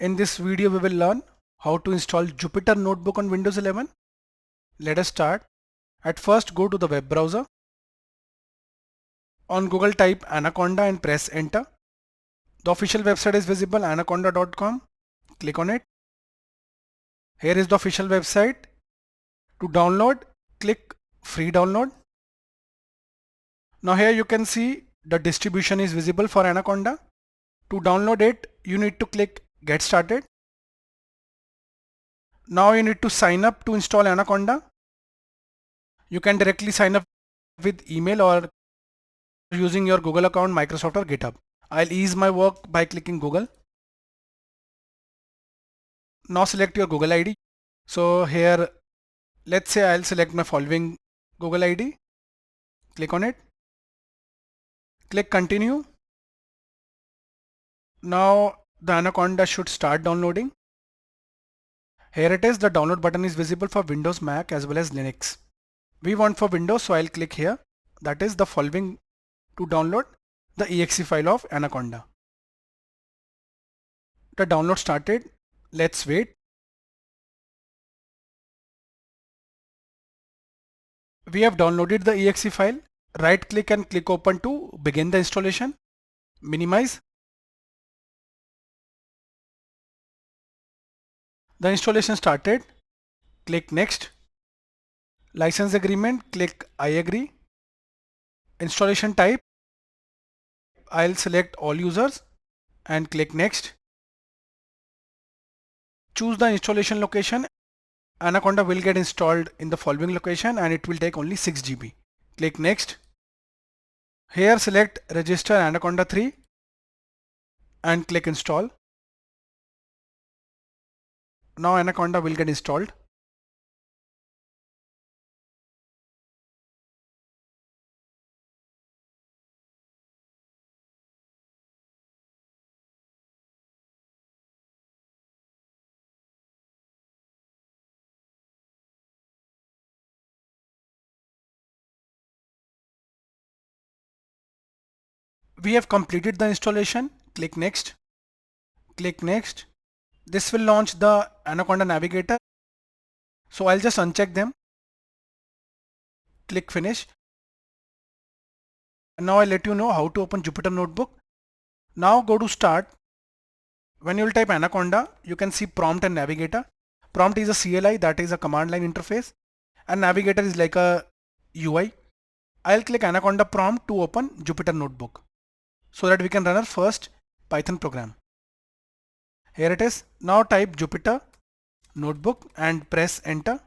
In this video we will learn how to install Jupyter Notebook on Windows 11. Let us start. At first go to the web browser. On Google type Anaconda and press enter. The official website is visible, anaconda.com. Click on it. Here is the official website. To download, click free download. Now here you can see the distribution is visible for Anaconda. To download it, you need to click get started. Now you need to sign up to install Anaconda. You can directly sign up with email or using your Google account, Microsoft or GitHub. I'll ease my work by clicking Google. Now select your Google ID. So here, let's say I'll select my following Google ID. Click on it. Click continue. Now the Anaconda should start downloading. Here it is, the download button is visible for Windows, Mac as well as Linux. We want for Windows, so I'll click here. That is the following to download the exe file of Anaconda. The download started. Let's wait. We have downloaded the exe file. Right click and click open to begin the installation. Minimize. The installation started. Click next. License agreement, click I agree. Installation type, I'll select all users and click next. Choose the installation location. Anaconda will get installed in the following location and it will take only 6 GB. Click next. Here select register Anaconda 3 and click install. Now Anaconda will get installed. We have completed the installation. Click next. Click next. This will launch the Anaconda navigator. So I'll just uncheck them. Click finish. And now I'll let you know how to open Jupyter Notebook. Now go to start. When you will type Anaconda, you can see prompt and navigator. Prompt is a CLI, that is a command line interface, and navigator is like a UI. I'll click Anaconda prompt to open Jupyter Notebook so that we can run our first Python program. Here it is. Now type Jupyter Notebook and press enter.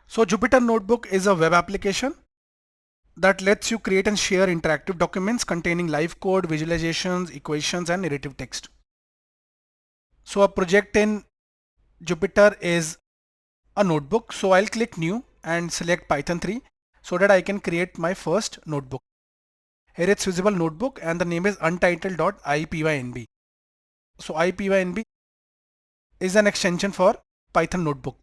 So Jupyter Notebook is a web application that lets you create and share interactive documents containing live code, visualizations, equations and narrative text. So a project in Jupyter is a notebook. So I'll click new and select Python 3 so that I can create my first notebook. Here it's visible notebook and the name is untitled.ipynb. So ipynb is an extension for Python notebook.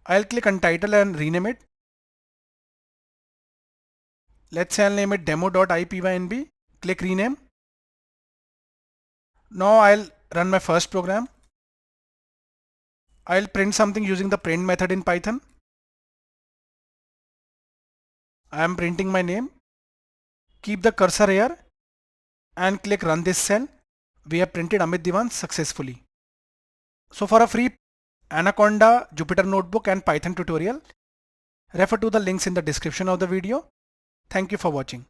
I'll click untitled and rename it. Let's say I'll name it demo.ipynb. Click rename. Now I'll run my first program. I'll print something using the print method in Python. I am printing my name. Keep the cursor here and click run this cell. We have printed Amit Diwan successfully. So for a free Anaconda, Jupyter Notebook and Python tutorial, refer to the links in the description of the video. Thank you for watching.